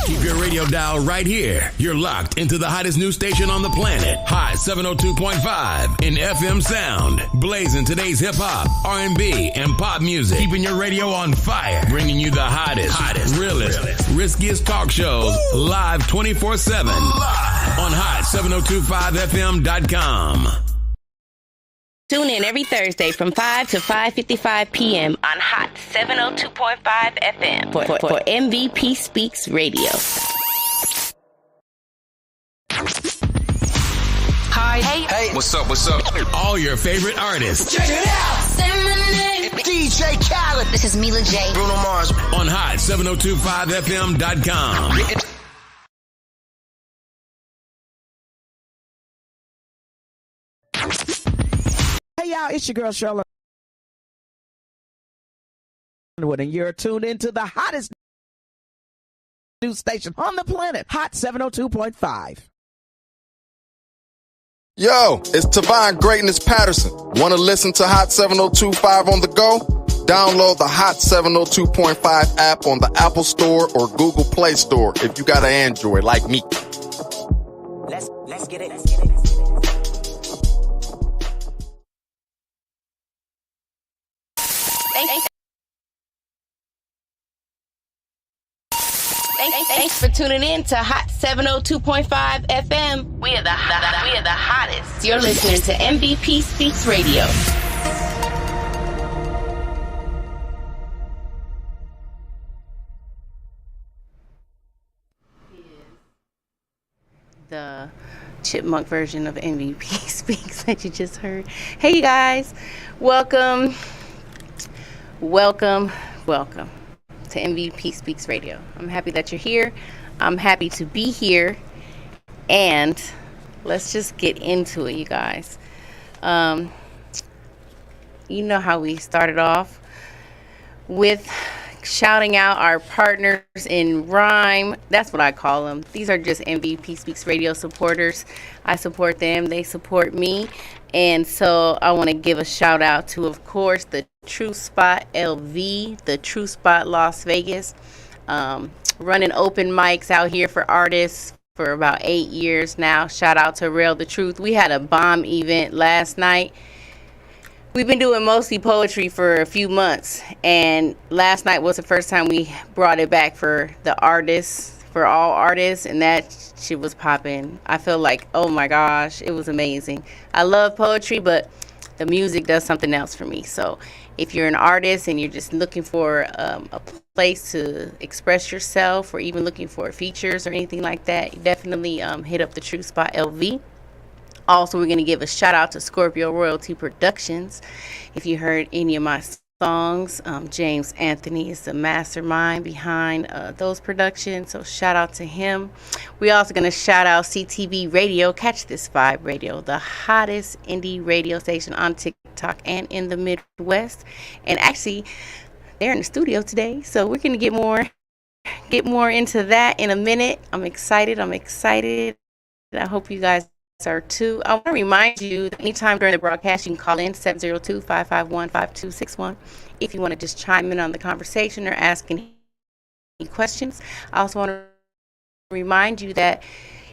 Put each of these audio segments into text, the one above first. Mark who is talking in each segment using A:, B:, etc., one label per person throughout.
A: Keep your radio dial right here. You're locked into the hottest news station on the planet. Hot 702.5 in FM sound. Blazing today's hip-hop, R&B, and pop music. Keeping your radio on fire. Bringing you the hottest, realest, riskiest talk shows live 24/7 on hot7025fm.com.
B: Tune in every Thursday from 5 to 5:55 p.m. on Hot 702.5 FM for MVP Speaks Radio.
C: Hi. Hey. What's up?
A: All your favorite artists.
C: Check it out.
D: Say my name.
C: DJ Khaled.
D: This is Mila J.
C: Bruno Mars.
A: On hot7025fm.com.
E: Hey y'all, it's your girl Charlotte, and you're tuned into the hottest news station on the planet, Hot 702.5.
F: Yo, it's Tavon Greatness Patterson. Want to listen to Hot 702.5 on the go? Download the Hot 702.5 app on the Apple Store or Google Play Store if you got an Android like me.
E: Let's get it.
B: Thanks for tuning in to Hot 702.5 FM. We are the hottest. You're listening to MVP Speaks Radio. The chipmunk version of MVP Speaks that you just heard. Hey, you guys. Welcome to MVP Speaks Radio. I'm happy that you're here. I'm happy to be here. And let's just get into it, you guys. You know how we started off with shouting out our partners in rhyme. That's what I call them. These are just MVP Speaks Radio supporters. I support them. They support me. And so I want to give a shout out to, of course, the True Spot LV, the True Spot Las Vegas, running open mics out here for artists for about 8 years now. Shout out to Rail the Truth. We had a bomb event last night. We've been doing mostly poetry for a few months, and last night was the first time we brought it back for the artists, for all artists, and that shit was popping. I feel like, oh my gosh, it was amazing. I love poetry, but the music does something else for me. So if you're an artist and you're just looking for a place to express yourself, or even looking for features or anything like that, you definitely hit up the True Spot LV. Also, we're going to give a shout out to Scorpio Royalty Productions. If you heard any of my songs, James Anthony is the mastermind behind those productions, so shout out to him. We're also going to shout out CTV Radio, Catch This Vibe Radio, the hottest indie radio station on TikTok and in the Midwest. And actually, they're in the studio today, so we're going to get more into that in a minute. I'm excited. I hope you guys are too. I want to remind you that anytime during the broadcast, you can call in 702-551-5261 if you want to just chime in on the conversation or ask any questions. I also want to remind you that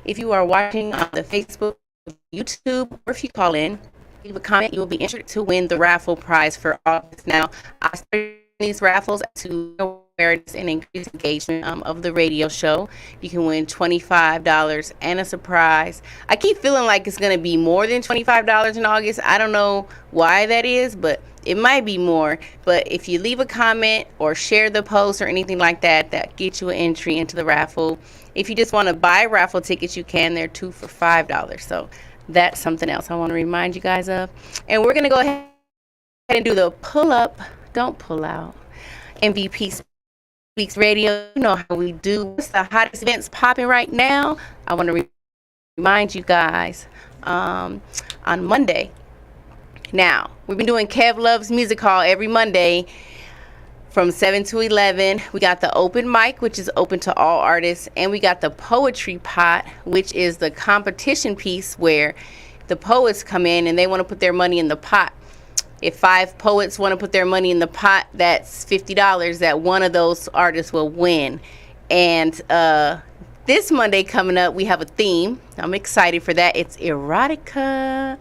B: if you are watching on the Facebook, YouTube, or if you call in, leave a comment, you will be entered to win the raffle prize for August. Now, I started these raffles to awareness and increase engagement of the radio show. You can win $25 and a surprise. I keep feeling like it's going to be more than $25 in August. I don't know why that is, but it might be more. But if you leave a comment or share the post or anything like that, that gets you an entry into the raffle. If you just want to buy raffle tickets, you can. They're 2 for $5. So that's something else I want to remind you guys of. And we're going to go ahead and do the pull up, don't pull out. MVP Speaks Radio. You know how we do. What's the hottest events popping right now? I want to remind you guys on Monday. Now, we've been doing Kev Love's Music Hall every Monday from 7 to 11. We got the open mic, which is open to all artists, and we got the poetry pot, which is the competition piece where the poets come in and they want to put their money in the pot. If 5 poets want to put their money in the pot, that's $50 that one of those artists will win. And this Monday coming up, we have a theme. I'm excited for that. It's erotica.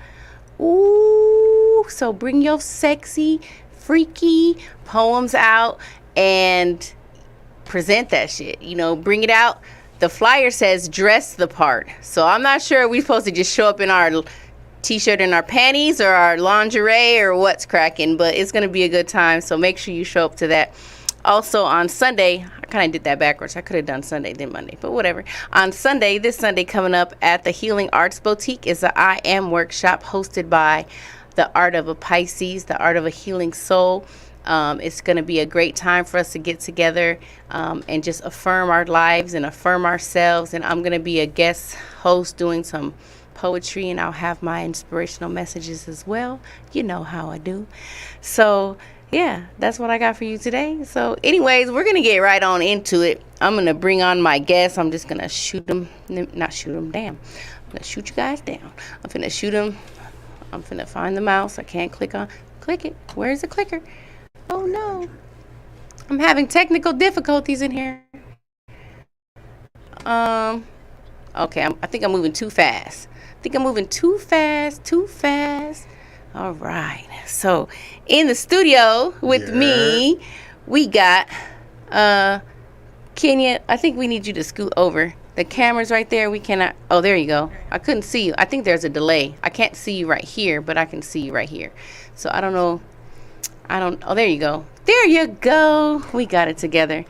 B: Ooh, so bring your sexy, freaky poems out and present that shit. You know, bring it out. The flyer says dress the part. So I'm not sure we're supposed to just show up in our t-shirt and our panties or our lingerie or what's cracking, but it's going to be a good time. So make sure you show up to that. Also on Sunday, I kind of did that backwards. I could have done Sunday then Monday, but whatever. On Sunday, this Sunday coming up at the Healing Arts Boutique is the I Am workshop hosted by the Art of a Pisces, the Art of a Healing Soul. It's going to be a great time for us to get together and just affirm our lives and affirm ourselves. And I'm going to be a guest host doing some poetry, and I'll have my inspirational messages as well. You know how I do. So, yeah, that's what I got for you today. So, anyways, we're going to get right on into it. I'm going to bring on my guests. I'm just going to shoot them. Not shoot them, damn. I'm going to shoot you guys down. I'm going to shoot them. I'm going to find the mouse. I can't click it. Where's the clicker? Oh no, I'm having technical difficulties in here. Okay, I think I'm moving too fast. Too fast. All right. So in the studio with me, we got Kenya. I think we need you to scoot over. The camera's right there. We cannot. Oh, there you go. I couldn't see you. I think there's a delay. I can't see you right here, but I can see you right here. So I don't know. Oh, there you go. There you go. We got it together.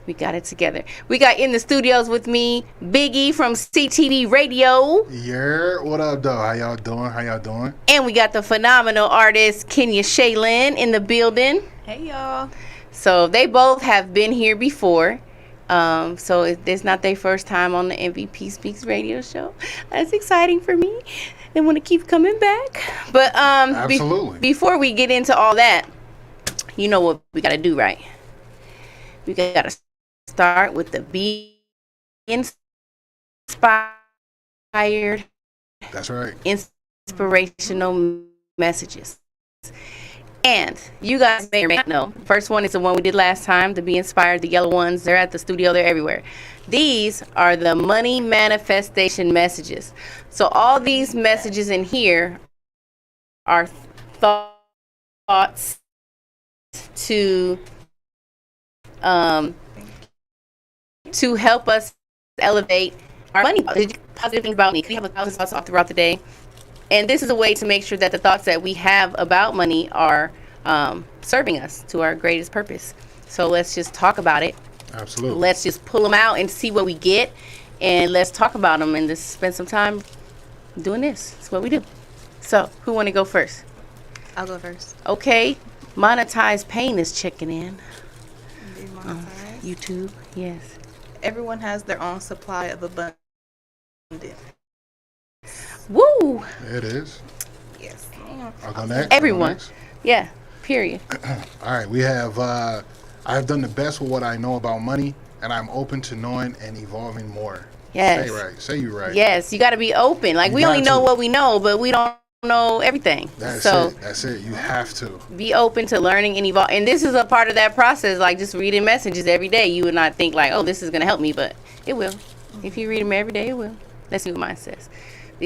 B: We got in the studios with me, Biggie from CTV Radio.
D: Yeah, what up, though? How y'all doing?
B: And we got the phenomenal artist, Kenya Shaylin, in the building.
G: Hey, y'all.
B: So they both have been here before. So it's not their first time on the MVP Speaks radio show. That's exciting for me. They want to keep coming back. But
D: absolutely.
B: Before we get into all that, you know what we got to do, right? We got to start with the Be Inspired.
D: That's right.
B: Inspirational messages. And you guys may or may not know, first one is the one we did last time, the Be Inspired, the yellow ones. They're at the studio. They're everywhere. These are the money manifestation messages. So all these messages in here are thoughts to help us elevate our money. Positive things about money. We have 1,000 thoughts all throughout the day. And this is a way to make sure that the thoughts that we have about money are serving us to our greatest purpose. So let's just talk about it.
D: Absolutely.
B: Let's just pull them out and see what we get. And let's talk about them and just spend some time doing this. That's what we do. So who want to go first?
G: I'll go first.
B: Okay. Monetized Pain is checking in.
G: Demonetized.
B: YouTube. Yes.
G: Everyone has their own supply of abundance.
B: Woo!
D: There it is.
G: Yes.
D: I'll go next.
B: Everyone. Yeah. Period.
D: All right. We have, I have done the best with what I know about money, and I'm open to knowing and evolving more.
B: Yes.
D: Say you right.
B: Yes. You got to be open. Like, we only know what we know, but we don't know everything.
D: That's it. You have to
B: be open to learning and evolve. And this is a part of that process. Like, just reading messages every day, you would not think like, oh, this is going to help me, but it will. If you read them every day, it will. Let's see what mine says.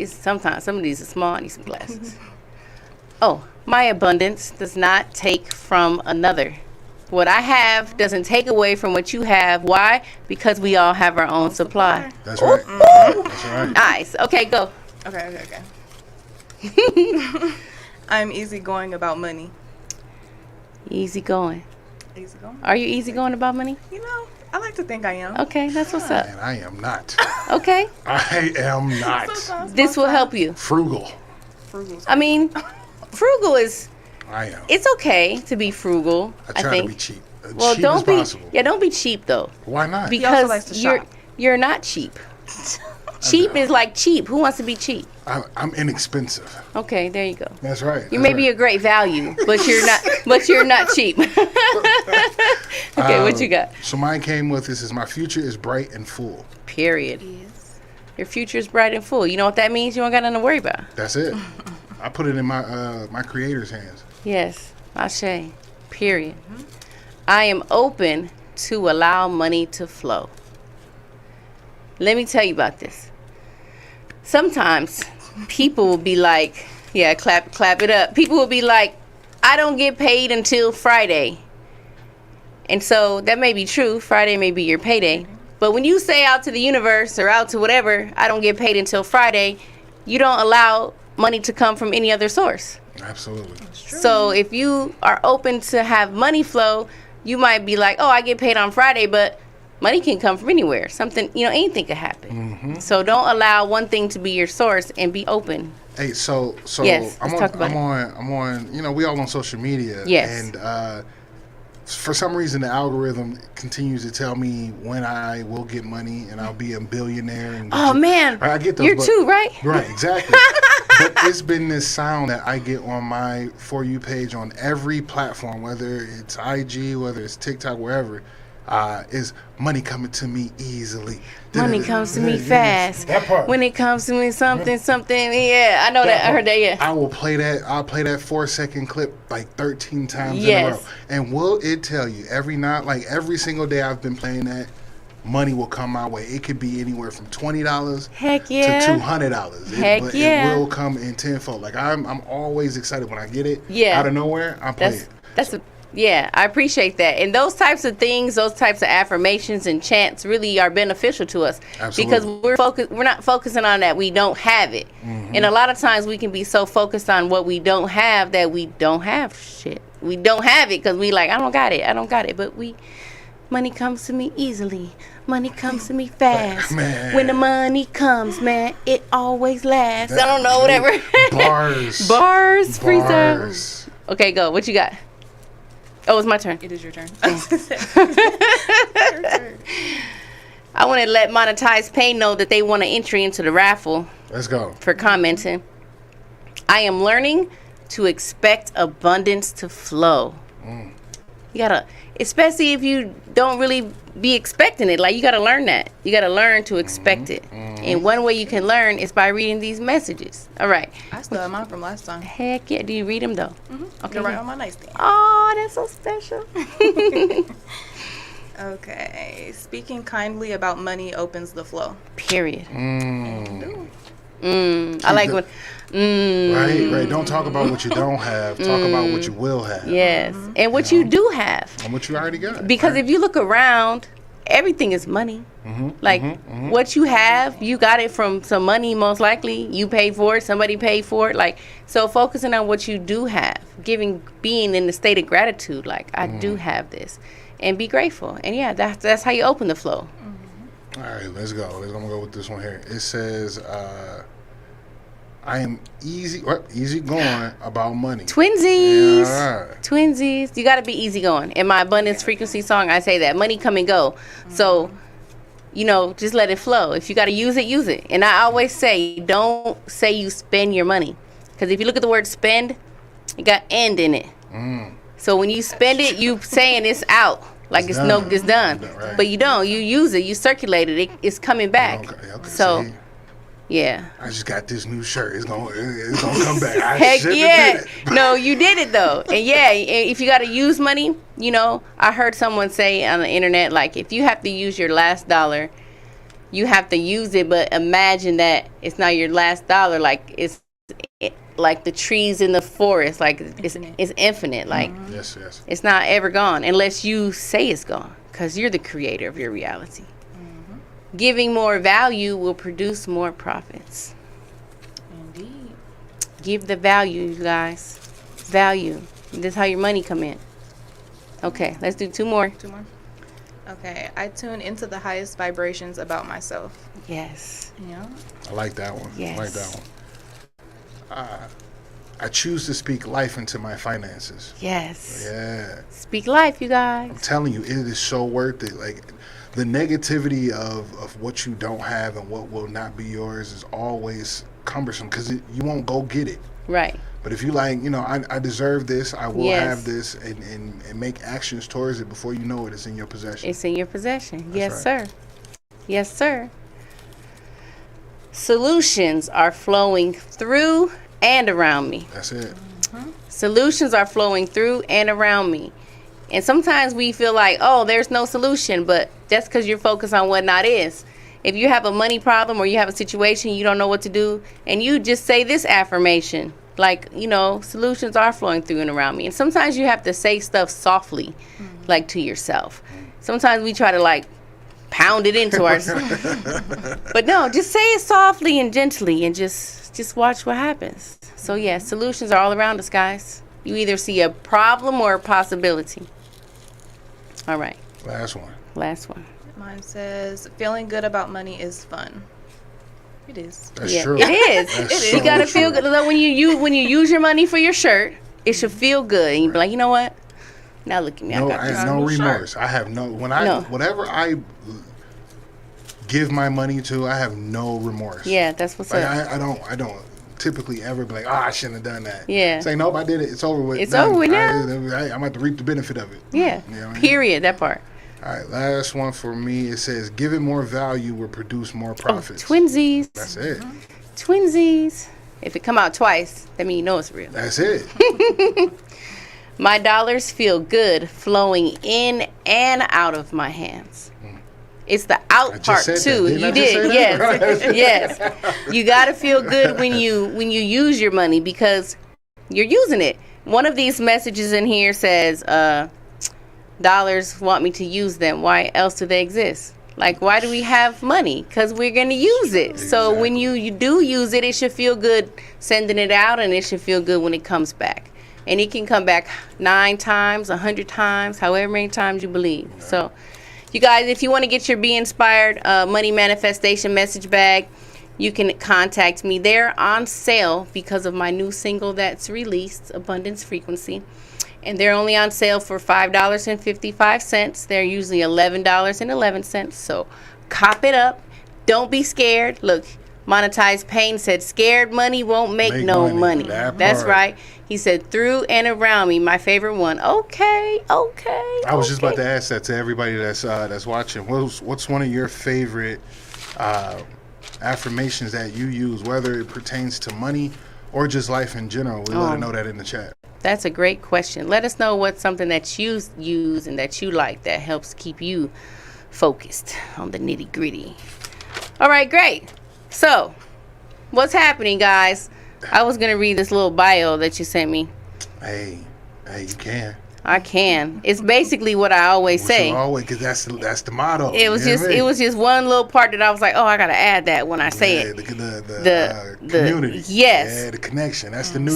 B: Sometimes some of these are small. I need some glasses. Oh, my abundance does not take from another. What I have doesn't take away from what you have. Why? Because we all have our own supply.
D: That's right. That's right.
B: Nice. Okay, go.
G: Okay. I'm easygoing about money.
B: Easygoing.
G: Easygoing?
B: Are you easygoing about money?
G: You know, I like to think I am.
B: Okay, that's what's up.
D: And I am not.
B: Okay.
D: I am not.
B: This will help you.
D: Frugal.
B: I mean, frugal is.
D: I am.
B: It's okay to be frugal.
D: I try
B: think.
D: to be cheap.
B: Well,
D: cheap
B: don't
D: as
B: be.
D: possible.
B: Yeah, don't be cheap though.
D: Why not?
B: Because
G: likes to
B: you're not cheap. Cheap is like cheap. Who wants to be cheap?
D: I'm inexpensive.
B: Okay, there you go.
D: That's right.
B: You may be a great value, but you're not. But you're not cheap. Okay, what you got?
D: So mine came with this: is my future is bright and full.
B: Period. Yes. Your future is bright and full. You know what that means? You don't got nothing to worry about.
D: That's it. I put it in my my creator's hands.
B: Yes, Ashe. Period. I am open to allow money to flow. let me tell you about this. Sometimes people will be like, yeah, clap it up. People will be like, I don't get paid until Friday. And so that may be true. Friday may be your payday. But when you say out to the universe or out to whatever, I don't get paid until Friday, you don't allow money to come from any other source.
D: Absolutely.
B: So if you are open to have money flow, you might be like, oh, I get paid on Friday, but money can come from anywhere. Something, anything could happen. So don't allow one thing to be your source and be open.
D: Hey, so
B: Yes,
D: I'm
B: let's talk about
D: I'm on, we all on social media.
B: Yes.
D: And for some reason, the algorithm continues to tell me when I will get money and I'll be a billionaire. And
B: Oh, man.
D: I get those.
B: You're too, right?
D: Right, exactly. But it's been this sound that I get on my For You page on every platform, whether it's IG, whether it's TikTok, wherever, is money coming to me easily.
B: Money comes to me fast.
D: That part.
B: When it comes to me something. Yeah, I know that. I heard that, yeah.
D: I will play that. I'll play that 4-second clip like 13 times in a
B: Yes.
D: row. And will it tell you every single day I've been playing that, money will come my way. It could be anywhere from $20
B: Heck yeah.
D: to $200.
B: Heck yeah.
D: It will come in tenfold. Like I'm always excited when I get it.
B: Yeah.
D: Out of nowhere, I play it.
B: Yeah, I appreciate that. And those types of things, those types of affirmations and chants really are beneficial to us.
D: Absolutely.
B: Because we're not focusing on that we don't have it. And a lot of times we can be so focused on what we don't have that we don't have shit. We don't have it because we like, I don't got it. But money comes to me easily. Money comes to me fast.
D: Man.
B: When the money comes, man, it always lasts. I don't know, whatever.
D: Bars.
B: Bars, freestyle.
D: Bars.
B: Okay, go. What you got? Oh, it's my turn.
G: It is your turn.
B: I want to let Monetize Pain know that they want an entry into the raffle
D: Let's go.
B: for commenting. I am learning to expect abundance to flow. You gotta, especially if you don't really be expecting it. Like, you gotta learn that. You gotta learn to expect it. And one way you can learn is by reading these messages. All right.
G: I still have mine from last time.
B: Heck yeah. Do you read them though?
G: Okay, right on my nightstand.
B: Oh, that's so special.
G: Okay. Speaking kindly about money opens the flow.
B: Period. I like when.
D: Right. Don't talk about what you don't have. Talk about what you will have.
B: Yes, and what you do have.
D: And what you already got.
B: Because if you look around, everything is money. What you have, you got it from some money, most likely. You paid for it, somebody paid for it. Like, so focusing on what you do have, being in the state of gratitude, like, I do have this. And be grateful. And yeah, that's how you open the flow.
D: All right, let's go. I'm gonna go with this one here. It says, I am easy going about money.
B: Twinsies.
D: Yeah, all right.
B: Twinsies. You got to be easygoing. In my abundance frequency song, I say that. Money come and go. So, just let it flow. If you got to use it, use it. And I always say, don't say you spend your money. Because if you look at the word spend, it got end in it. So when you spend it, you saying it's out. Like it's done.
D: Right.
B: But you don't. You use it. You circulate it. It's coming back.
D: Okay,
B: so,
D: see,
B: yeah.
D: I just got this new shirt. It's gonna come back. I
B: Heck
D: shouldn't
B: yeah.
D: have did it.
B: No, you did it though. And yeah, if you got to use money, I heard someone say on the internet, like, if you have to use your last dollar, you have to use it, but imagine that it's not your last dollar. Like, it's like the trees in the forest. Like, it's infinite. Like,
D: Yes.
B: it's not ever gone unless you say it's gone, because you're the creator of your reality. Giving more value will produce more profits.
G: Indeed.
B: Give the value, you guys. Value. This is how your money come in. Okay, let's do two more.
G: Two more. Okay. I tune into the highest vibrations about myself.
B: Yes.
G: Yeah.
D: I like that one.
B: Yes.
D: I like that one. I choose to speak life into my finances.
B: Yes.
D: Yeah.
B: Speak life, you guys.
D: I'm telling you, it is so worth it. Like, the negativity of what you don't have and what will not be yours is always cumbersome, because you won't go get it.
B: Right.
D: But if you I deserve this, I will
B: Yes.
D: have this, and make actions towards it, before you know it, it's in your possession.
B: It's in your possession.
D: That's
B: Yes,
D: right.
B: sir. Yes, sir. Solutions are flowing through and around me.
D: That's it.
B: Solutions are flowing through and around me. And sometimes we feel like, oh, there's no solution, but that's because you're focused on what not is. if you have a money problem or you have a situation you don't know what to do, and you just say this affirmation, like, you know, solutions are flowing through and around me. And sometimes you have to say stuff softly, like to yourself. Sometimes we try to like pound it into ourselves. But no, just say it softly and gently and just watch what happens. So yeah, solutions are all around us, guys. You either see a problem or a possibility. All right.
D: Last one.
B: Last one.
G: Mine says, feeling good about money is fun. It is.
D: That's
B: Yeah,
D: true.
B: it is.
D: That's
B: You
D: so
B: gotta feel
D: true.
B: good. Like when you use your money for your shirt, it should feel good. And you be like, you know what? Now look at me.
D: No,
B: I got
D: I
B: this.
D: have no
G: Shirt.
D: remorse. I have no
B: No.
D: whatever I give my money to, I have no remorse.
B: Yeah, that's what's
D: Like,
B: up.
D: I don't typically ever be like, I shouldn't have done that.
B: Yeah.
D: Say, nope, I did it. It's over with.
B: It's
D: Done.
B: over with now.
D: I'm going to reap the benefit of it.
B: Yeah.
D: You know what I mean?
B: Period. That part.
D: All right, last one for me. It says, giving more value will produce more
B: Oh,
D: profits.
B: twinsies.
D: That's it.
B: Twinsies. If it come out twice, that means you know it's real.
D: That's it.
B: My dollars feel good flowing in and out of my hands. It's the out
D: just
B: part
D: said that.
B: too.
D: Didn't I
B: You
D: just
B: did,
D: say that?
B: yes, yes. You gotta feel good when you use your money because you're using it. One of these messages in here says, "Dollars want me to use them. Why else do they exist? Like, why do we have money? Because we're gonna use it. So when you do use it, it should feel good sending it out, and it should feel good when it comes back. And it can come back 9 times, 100 times, however many times you believe. So, you guys, if you want to get your Be Inspired Money Manifestation message bag, you can contact me. They're on sale because of my new single that's released, Abundance Frequency. And they're only on sale for $5.55. They're usually $11.11. So, cop it up. Don't be scared. Look, Monetize Pain said, scared money won't make no money. That's
D: part.
B: right. He said, through and around me, my favorite one. Okay.
D: I was just about to ask that to everybody that's watching. What's one of your favorite affirmations that you use, whether it pertains to money or just life in general? We let her know that in the chat.
B: That's a great question. Let us know what's something that you use and that you like that helps keep you focused on the nitty gritty. All right, great. So, what's happening, guys? I was going to read this little bio that you sent me.
D: Hey, you can.
B: I can. It's basically what I always say.
D: Because that's the motto.
B: It was
D: You know what I mean?
B: it was just one little part that I was like, oh, I gotta add that when I say it.
D: The community.
B: Yes.
D: Yeah, the connection. That's the new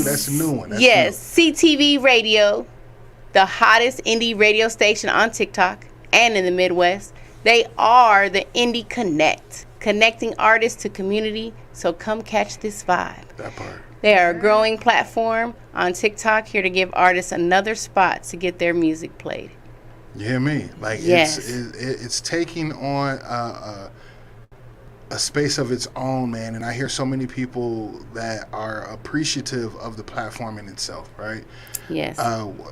D: one. That's
B: Yes, CTV Radio, the hottest indie radio station on TikTok and in the Midwest. They are the Indie Connect, connecting artists to community. So come catch this vibe.
D: That part.
B: They are a growing platform on TikTok, here to give artists another spot to get their music played.
D: You hear me? Like,
B: Yes.
D: it's taking on a space of its own, man. And I hear so many people that are appreciative of the platform in itself, right?
B: Yes.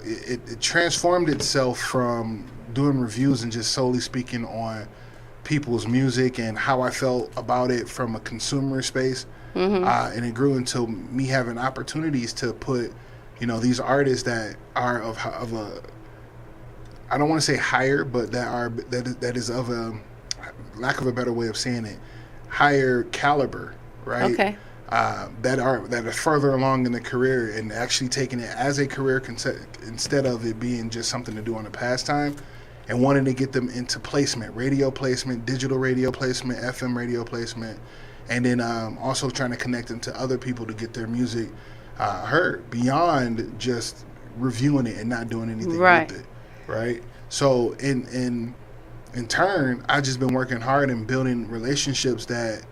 D: It transformed itself from doing reviews and just solely speaking on people's music and how I felt about it from a consumer space. And it grew into me having opportunities to put, these artists that are of a, I don't want to say higher, but that is of a, lack of a better way of saying it, higher caliber, right?
B: Okay.
D: That are further along in the career and actually taking it as a career instead of it being just something to do on a pastime, and wanting to get them into placement, radio placement, digital radio placement, FM radio placement. And then also trying to connect them to other people to get their music heard beyond just reviewing it and not doing anything
B: Right.
D: with it, right? So in turn, I've just been working hard and building relationships that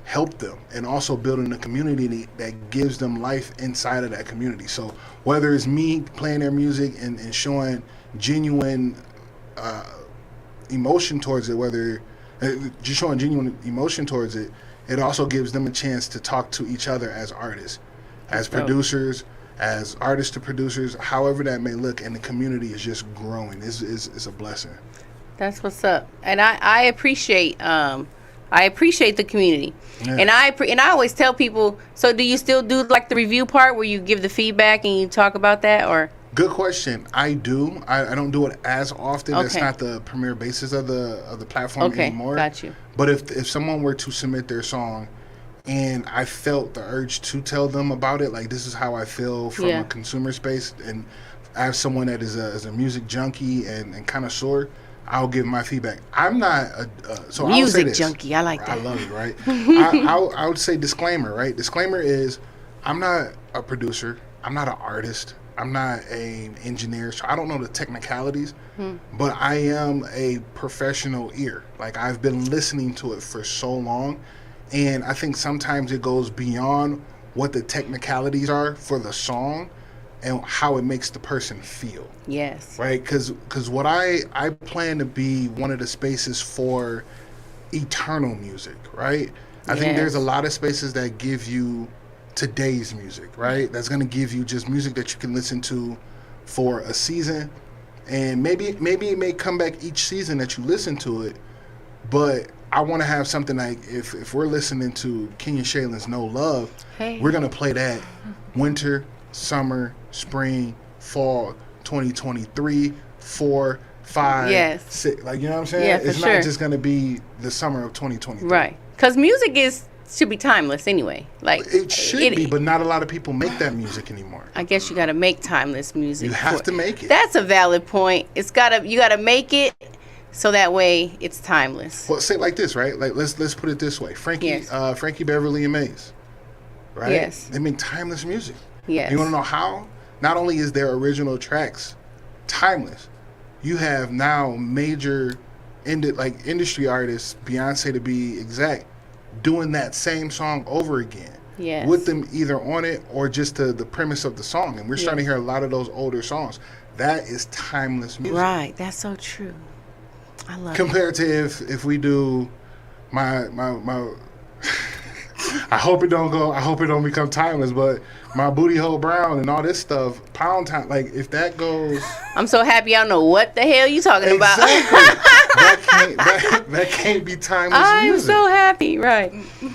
D: help them, and also building a community that gives them life inside of that community. So whether it's me playing their music and showing genuine emotion towards it, whether just showing genuine emotion towards it, it also gives them a chance to talk to each other as artists, as producers, as artists to producers, however that may look, and the community is just growing. It's a blessing.
B: That's what's up. And I appreciate the community.
D: Yeah.
B: And I always tell people, so do you still do like the review part where you give the feedback and you talk about that, or
D: Good question. I do. I don't do it as often. That's
B: Okay.
D: not the premier basis of the platform
B: Okay,
D: anymore.
B: got you.
D: But if someone were to submit their song, and I felt the urge to tell them about it, like this is how I feel from
B: Yeah.
D: a consumer space, and I have someone that is a music junkie and connoisseur, I'll give my feedback. I'm not so I would say
B: Music
D: this.
B: junkie. I like that.
D: I love it, right? I would say disclaimer, right? Disclaimer is I'm not a producer. I'm not an artist. I'm not an engineer, so I don't know the technicalities, but I am a professional ear. Like, I've been listening to it for so long, and I think sometimes it goes beyond what the technicalities are for the song and how it makes the person feel.
B: Yes.
D: Right, because what I plan to be one of the spaces for eternal music, right? I think there's a lot of spaces that give you today's music, right? That's going to give you just music that you can listen to for a season, and maybe it may come back each season that you listen to it, but I want to have something like if we're listening to Kenya Shaylin's No Love, we're going to play that winter, summer, spring, fall, 2023, 4, 5, 6. Like, you know what I'm saying?
B: Yeah,
D: it's not just going to be the summer of 2023.
B: Right. Because music should be timeless anyway. Like
D: it should be, but not a lot of people make that music anymore.
B: I guess you got to make timeless music.
D: You have to make it.
B: That's a valid point. You got to make it so that way it's timeless.
D: Well, say it like this, right? Like let's put it this way. Frankie Beverly and Maze. Right?
B: Yes.
D: They make timeless music.
B: Yes.
D: You want to know how? Not only is their original tracks timeless, you have now major industry artists, Beyonce to be exact, doing that same song over again.
B: Yes.
D: With them either on it or just the premise of the song. And we're starting to hear a lot of those older songs. That is timeless music.
B: Right. That's so true. I love
D: Compared to if we do my I hope it don't become timeless, but my Booty Hole Brown and all this stuff, Pound Time, like if that goes,
B: I'm so happy I don't know what the hell you talking about.
D: that can't be timeless music.
B: I'm so happy, right?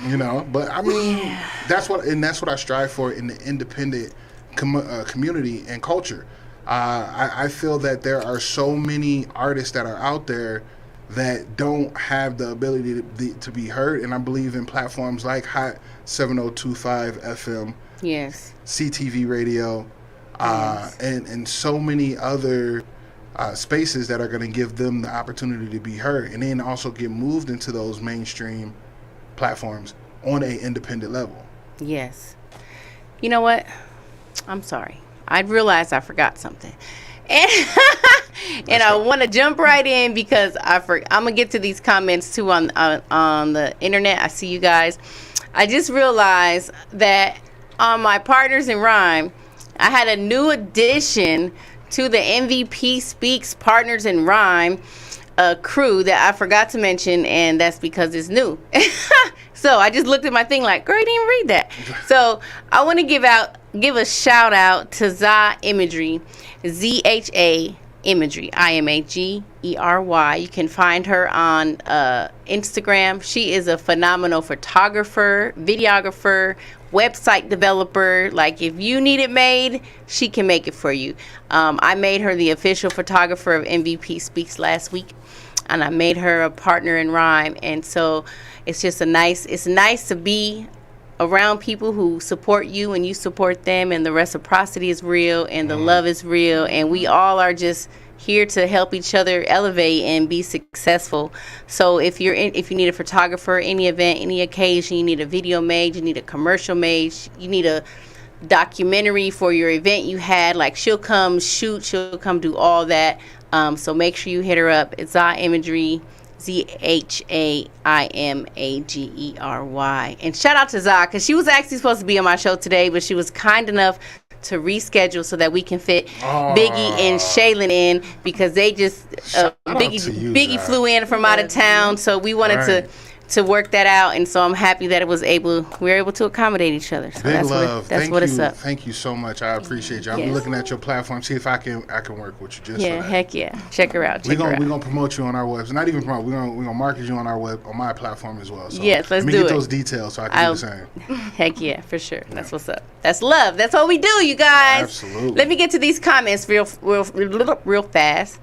D: You know, but I mean, that's what I strive for in the independent community and culture. I feel that there are so many artists that are out there that don't have the ability to be heard, and I believe in platforms like Hot 7025 FM,
B: yes,
D: CTV Radio, and so many other spaces that are going to give them the opportunity to be heard, and then also get moved into those mainstream platforms on an independent level. Yes.
B: You know what? I'm sorry. I realized I forgot something. And I want to jump right in because I'm going to get to these comments too on the internet. I see you guys. I just realized that on my Partners in Rhyme, I had a new addition to the MVP Speaks Partners in Rhyme crew that I forgot to mention, and that's because it's new. So I just looked at my thing like, girl, you didn't read that. So I want to give a shout out to Zha Imagery, ZHA Imagery, IMAGERY. You can find her on Instagram. She is a phenomenal photographer, videographer, website developer. Like, if you need it made, she can make it for you. I made her the official photographer of MVP Speaks last week, and I made her a partner in rhyme. And so it's just it's nice to be around people who support you and you support them, and the reciprocity is real and the love is real, and we all are just here to help each other elevate and be successful. So if you need a photographer, any event, any occasion, you need a video made, you need a commercial made, you need a documentary for your event you had, like, she'll come shoot, she'll come do all that. So make sure you hit her up. It's Zha Imagery, ZHAIMAGERY. And shout out to Zha, because she was actually supposed to be on my show today, but she was kind enough to reschedule so that we can fit Biggie and Shaylin in, because they just Biggie flew in from out of town, so we wanted to to work that out, and so I'm happy that we were able to accommodate each other. So
D: Big
B: that's
D: love.
B: That's what it's up.
D: Thank you so much. I appreciate you. I'll be looking at your platform, see if I can work with you just for that.
B: Heck yeah. Check her out.
D: We're gonna promote you on our website. Not even promote. We're gonna market you on my platform as well. So
B: yes, let's
D: let me
B: do
D: get
B: it.
D: those details so I can do the same.
B: Heck yeah, for sure. That's what's up. That's love. That's what we do, you guys.
D: Absolutely.
B: Let me get to these comments real fast.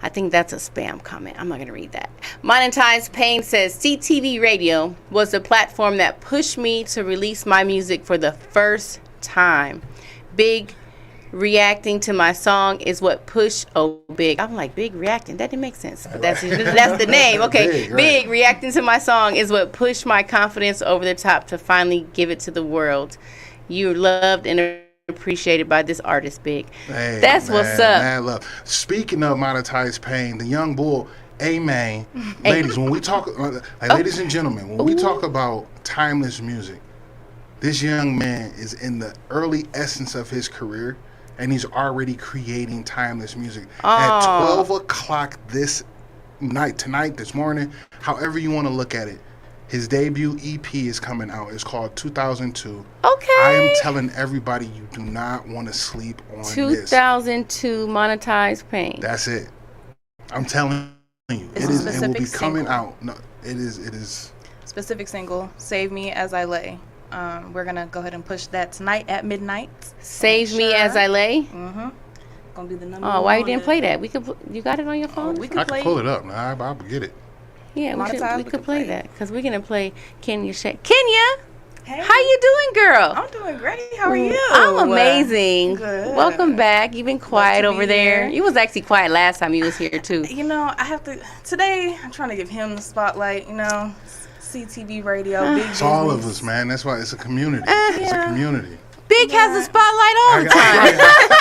B: I think that's a spam comment. I'm not going to read that. Monetize Payne says, CTV Radio was the platform that pushed me to release my music for the first time. Big reacting to my song is what pushed... Oh, Big. I'm like, Big reacting. That didn't make sense. But that's the name. Okay.
D: Big, right.
B: Big reacting to my song is what pushed my confidence over the top to finally give it to the world. You're loved and appreciated by this artist, Big.
D: Hey,
B: that's what's up.
D: Man, love. Speaking of Monetize Payne, the young bull, Amen. Ladies, when we talk, ladies and gentlemen, when we talk about timeless music, this young man is in the early essence of his career, and he's already creating timeless music. At 12 o'clock this morning, however you want to look at it, his debut EP is coming out. It's called 2002.
B: Okay.
D: I am telling everybody you do not want to sleep on
B: 2002 Monetize Payne.
D: That's it. I'm telling you. It will be coming out. No, it is.
G: Specific single, Save Me As I Lay. We're going to go ahead and push that tonight at midnight.
B: Save Me As I Lay?
G: Mm-hmm. Gonna be the number
B: one. Oh, why you didn't play that? You got it on your phone?
G: I can
D: pull it up. I'll get it.
B: Yeah, we could play that because we're gonna play Kenya Shake. Kenya, hey. How you doing, girl?
G: I'm doing great. How are you?
B: I'm amazing.
G: Good.
B: Welcome back. You've been quiet over there. You was actually quiet last time you was here too.
G: You know, I have to today. I'm trying to give him the spotlight. You know, CTV Radio. Big
D: it's all of us, man. That's why it's a community. It's a community.
B: Big has the spotlight all the time.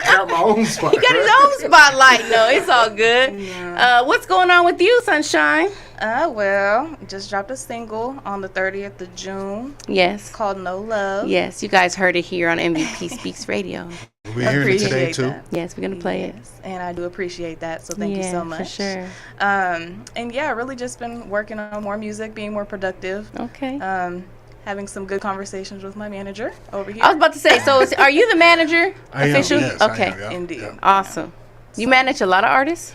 D: Got my own spot.
B: He got his own spotlight. No, it's all good. Yeah. What's going on with you, Sunshine?
G: Well, just dropped a single on the 30th of June.
B: Yes.
G: It's called No Love.
B: Yes, you guys heard it here on MVP Speaks Radio.
D: We're hearing it today too.
B: Yes, we're gonna play it.
G: And I do appreciate that. So thank you so much.
B: For sure.
G: And yeah, really just been working on more music, being more productive.
B: Okay.
G: Having some good conversations with my manager over here.
B: I was about to say, so are you the manager?
D: Official?
B: Yes, okay.
D: I am, yeah.
G: Indeed.
D: Yeah.
B: Awesome. You manage a lot of artists?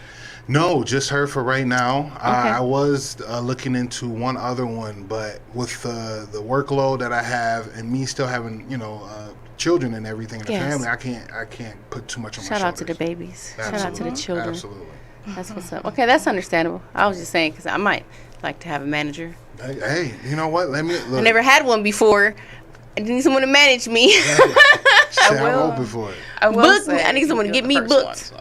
D: No, just her for right now.
B: Okay.
D: I was looking into one other one, but with the workload that I have and me still having, children and everything in the family, I can't put too much on my shoulders.
B: Shout out to the babies.
D: Absolutely.
B: Shout out to the children.
D: Absolutely.
B: That's what's up. Okay, that's understandable. I was just saying because I might like to have a manager.
D: Hey, you know what? Let me look.
B: I never had one before. I need someone to manage me.
D: I'm open for it.
B: I need someone to get me booked.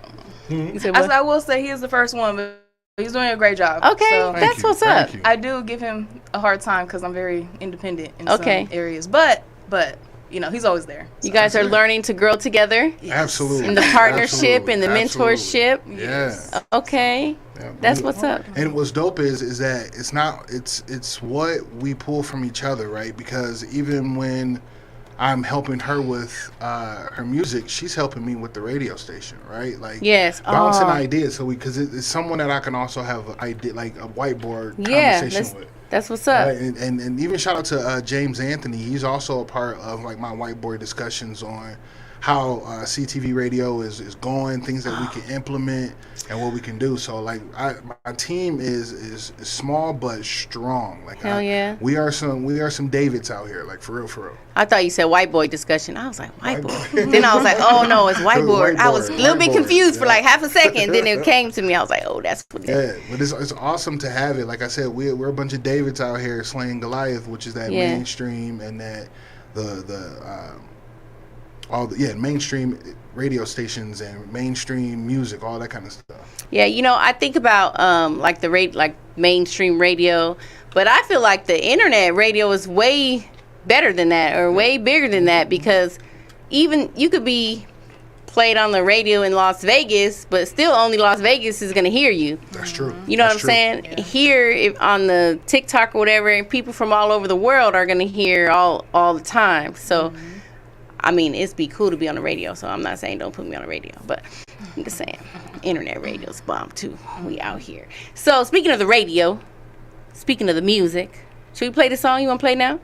G: I will say he is the first one, but he's doing a great job.
B: Okay, so that's what's up.
G: I do give him a hard time because I'm very independent in some areas, but he's always there.
B: So. You guys are learning to grow together.
D: Absolutely.
B: In the partnership and the mentorship.
D: Yeah.
B: Okay. Yeah, that's what's up.
D: And what's dope is that it's what we pull from each other, right? Because even when I'm helping her with her music, she's helping me with the radio station, right? Like bouncing ideas. So because it's someone that I can also have an idea, like a whiteboard conversation with.
B: That's what's up.
D: Right? And even shout out to James Anthony. He's also a part of like my whiteboard discussions on how CTV radio is going, things that we can implement and what we can do. So like my team is small but strong. Like
B: hell yeah.
D: We are some Davids out here, like for real.
B: I thought you said whiteboard discussion. I was like, whiteboard. Then I was like, oh no, it's whiteboard. I was a little bit confused for like half a second. Then it came to me. I was like, oh, that's what it is.
D: Yeah, but it's awesome to have it. Like I said, we're a bunch of Davids out here slaying Goliath, which is that mainstream and that mainstream radio stations and mainstream music, all that kind of stuff.
B: Yeah, I think about like mainstream radio, but I feel like the internet radio is way better than that or way bigger than that because even you could be played on the radio in Las Vegas, but still only Las Vegas is going to hear you.
D: That's true.
B: You know what I'm saying? Yeah. Here on the TikTok or whatever, people from all over the world are going to hear all the time. So I mean, it'd be cool to be on the radio, so I'm not saying don't put me on the radio, but I'm just saying internet radio's bomb too. We out here. So speaking of the radio, speaking of the music, should we play the song you want to play now?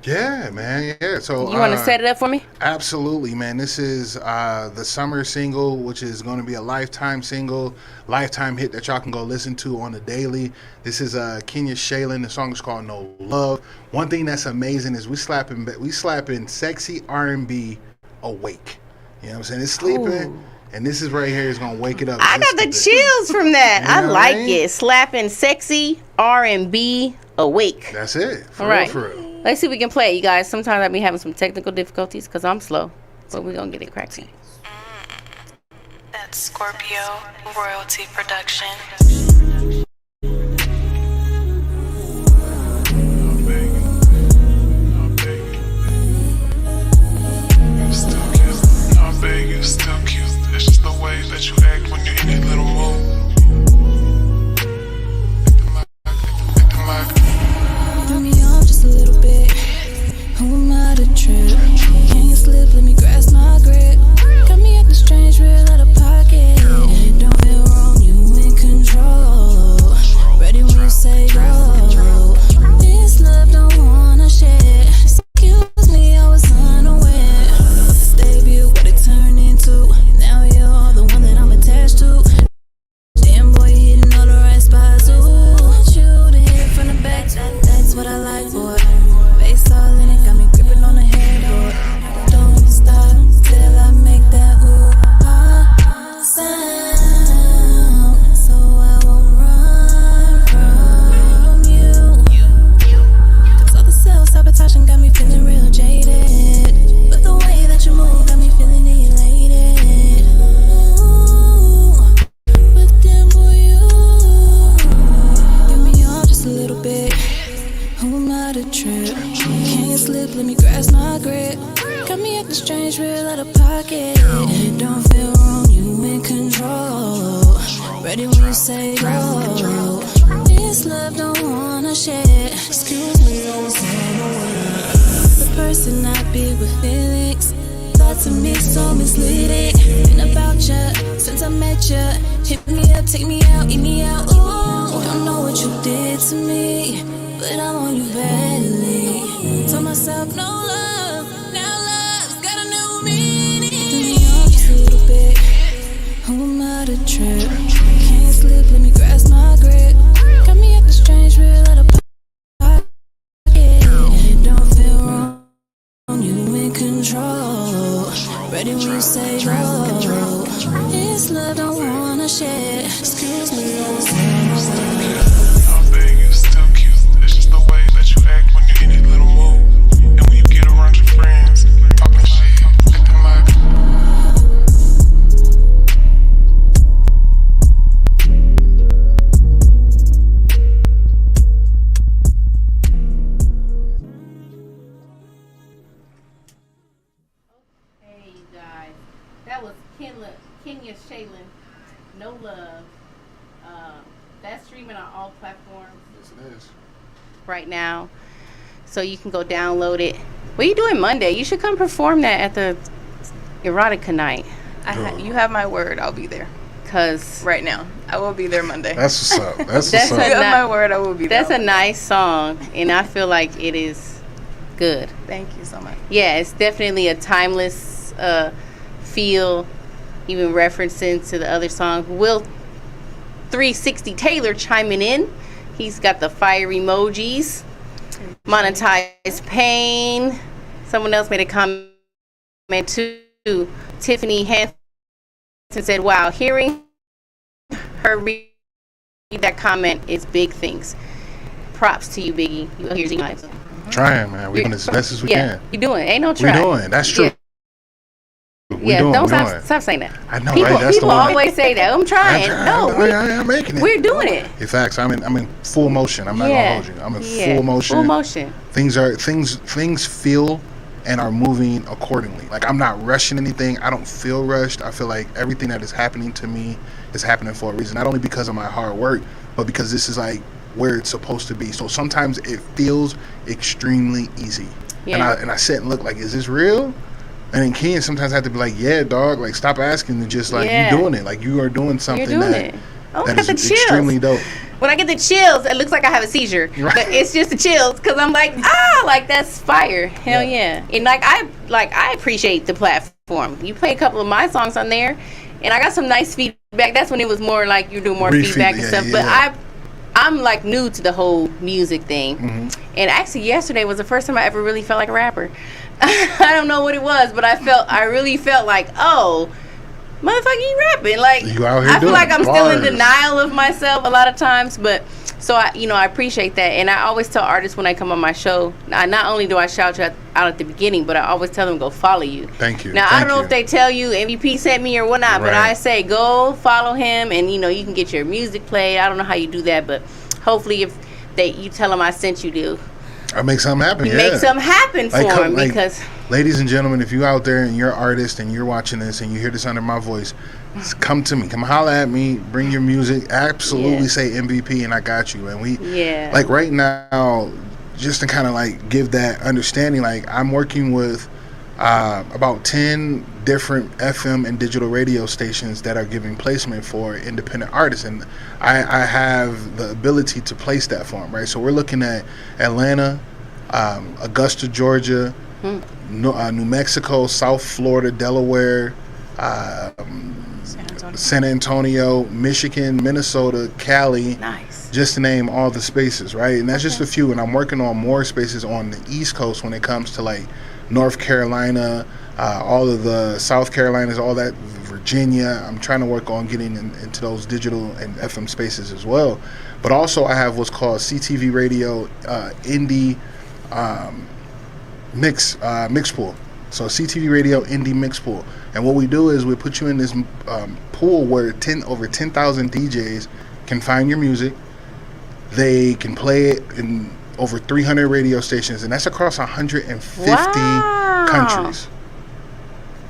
D: Yeah, man. Yeah. So
B: you want to set it up for me?
D: Absolutely, man. This is the summer single, which is going to be a lifetime single, lifetime hit that y'all can go listen to on the daily. This is Kenya Shaylin. The song is called No Love. One thing that's amazing is we slapping sexy R&B awake. You know what I'm saying? It's sleeping. Ooh. And this is right here is going to wake it up.
B: I got the chills from that. You know I like it. Slapping sexy R&B awake.
D: That's it. For real.
B: Let's see if we can play it, you guys. Sometimes I be having some technical difficulties because I'm slow, but we're going to get it cracking.
H: That's Scorpio Royalty Production.
I: You're still cute. It's just the way that you act when you're in that little mood.
J: Throw me off just a little bit. Who am I to trip? Can't slip, let me grasp my grip. Got me acting strange, real out of pocket. Don't feel wrong, you in control. Ready when you say go. This love don't wanna share. Excuse me, I was unaware. This debut, what it turned into. Now you're the one that I'm attached to. Damn boy, you hitting all the right spots. Ooh, you to hit from the back. That's what I like, boy. Face all in it, got me gripping on the headboard. Don't stop till I make that ooh sound. So I won't run from you. Cause all the self-sabotaging got me feeling real jaded. But the way that you move got me feeling elated. Ooh, but then boy, you give me all just a little bit. Who am I to trip? Can't slip, let me grasp my grip. Got me acting strange, real out of pocket. Don't feel wrong, you in control. Ready when you say go. This love don't wanna share. Excuse me, I was unaware. The person I be with feelings. Thought to me so misleading. Been about ya since I met ya. Hit me up, take me out, eat me out. Ooh, don't know what you did to me, but I want you badly. Told myself no love, now love's got a new meaning. Threw me off just a little bit. Who am I to trip? Can't slip, let me grasp my grip. Got me acting strange, real out of pocket. Don't feel wrong, you in control. Ready when you say go. This love don't wanna share. Excuse me, I was unaware.
B: Kenya Shaylin, No Love. That's streaming on all platforms.
D: Yes, it is.
B: Right now. So you can go download it. What are you doing Monday? You should come perform that at the Erotica night.
G: You have my word. I'll be there.
B: Cause
G: right now, I will be there Monday.
D: That's what's up. That's what's up.
G: You have my word. I will be there.
B: That's a nice song, and I feel like it is good.
G: Thank you so much.
B: Yeah, it's definitely a timeless feel. Even referencing to the other song. Will 360 Taylor chiming in. He's got the fire emojis. Monetize Pain. Someone else made a comment too. Tiffany Hansen said, wow, hearing her read that comment is big things. Props to you, Biggie. You here's your lives.
D: Trying, man. We're doing as best as we can.
B: You're doing. Ain't no try.
D: We're doing. That's true.
B: Yeah. Don't stop saying that.
D: I know,
B: people,
D: right? That's
B: people always say that. I'm trying.
D: I'm making it.
B: We're doing it.
D: In fact, I'm in full motion. I'm not gonna hold you. I'm in full motion.
B: Full motion.
D: Things feel and are moving accordingly. Like I'm not rushing anything. I don't feel rushed. I feel like everything that is happening to me is happening for a reason. Not only because of my hard work, but because this is like where it's supposed to be. So sometimes it feels extremely easy. Yeah. And I sit and look like, is this real? And then Ken sometimes have to be like, yeah, dog, like stop asking and just like you doing it. Like you are doing something that is extremely dope.
B: when I get the chills, it looks like I have a seizure, but it's just the chills because I'm like, like that's fire. Hell yeah. And like I appreciate the platform. You play a couple of my songs on there, and I got some nice feedback. That's when it was more like you do more feedback and stuff. But I'm like new to the whole music thing, and actually yesterday was the first time I ever really felt like a rapper. I don't know what it was, but I really felt like, oh, motherfucker, you rapping. Like,
D: you out here
B: I feel like I'm
D: bars.
B: still in denial of myself a lot of times, but so I appreciate that. And I always tell artists when I come on my show, not only do I shout you out at the beginning, but I always tell them go follow you.
D: Thank you.
B: Now, I don't know if they tell you MVP sent me or whatnot, but I say go follow him, and you can get your music played. I don't know how you do that, but hopefully if you tell them I sent you to.
D: I make something happen.
B: Make something happen for him because.
D: Ladies and gentlemen, if you're out there and you're an artist and you're watching this and you hear this under my voice, come to me. Come holler at me. Bring your music. Absolutely say MVP and I got you. And we, like right now, just to kind of like give that understanding, like I'm working with about 10 different FM and digital radio stations that are giving placement for independent artists. And I have the ability to place that for them, right? So we're looking at Atlanta, Augusta, Georgia, New Mexico, South Florida, Delaware, San Antonio, Michigan, Minnesota, Cali, just to name all the spaces, right? And that's just a few, and I'm working on more spaces on the East Coast when it comes to like North Carolina, all of the South Carolinas, all that, Virginia. I'm trying to work on getting into those digital and FM spaces as well. But also I have what's called CTV Radio Indie mix pool. So CTV Radio Indie mix pool, and what we do is we put you in this pool where over 10,000 DJs can find your music. They can play it in over 300 radio stations, and that's across 150 countries.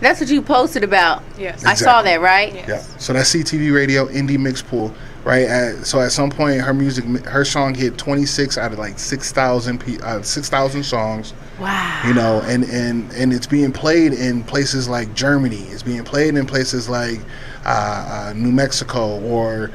B: That's what you posted about.
G: Yes,
B: exactly. I saw that, right?
G: Yes.
D: Yeah. So that's CTV Radio Indie mix pool, right? So at some point, her song hit 26 out of like 6,000 songs.
B: Wow.
D: And it's being played in places like Germany. It's being played in places like New Mexico or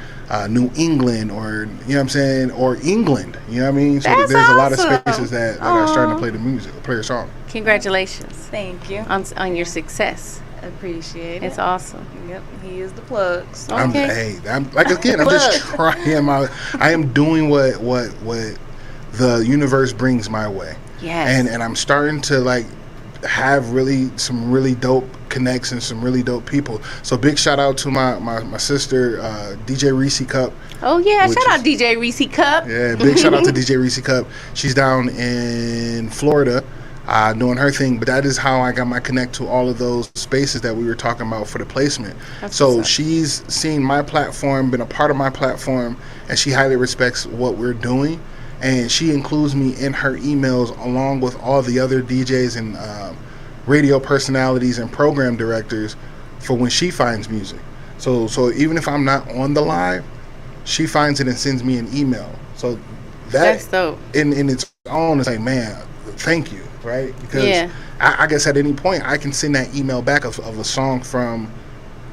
D: New England, or you know what I'm saying, or England. You know what I mean? So there's a lot of spaces that are starting to play the music, play your song.
B: Congratulations.
G: Thank you.
B: On your success.
G: Appreciate it.
B: It's awesome.
G: Yep, he is the plug. So.
B: Okay.
D: I'm just trying I am doing what the universe brings my way.
B: Yes.
D: And I'm starting to like have some really dope connects and some really dope people. So big shout out to my sister, DJ Reese Cup.
B: Oh yeah, shout out DJ Reese Cup.
D: Yeah, big shout out to DJ Reese Cup. She's down in Florida doing her thing, but that is how I got my connect to all of those spaces that we were talking about for the placement. So she's seen my platform, been a part of my platform, and she highly respects what we're doing. And she includes me in her emails along with all the other DJs and radio personalities and program directors for when she finds music. So even if I'm not on the live, she finds it and sends me an email. So that's
B: dope.
D: In its own, it's like, man, thank you, right? Because I guess at any point I can send that email back of a song from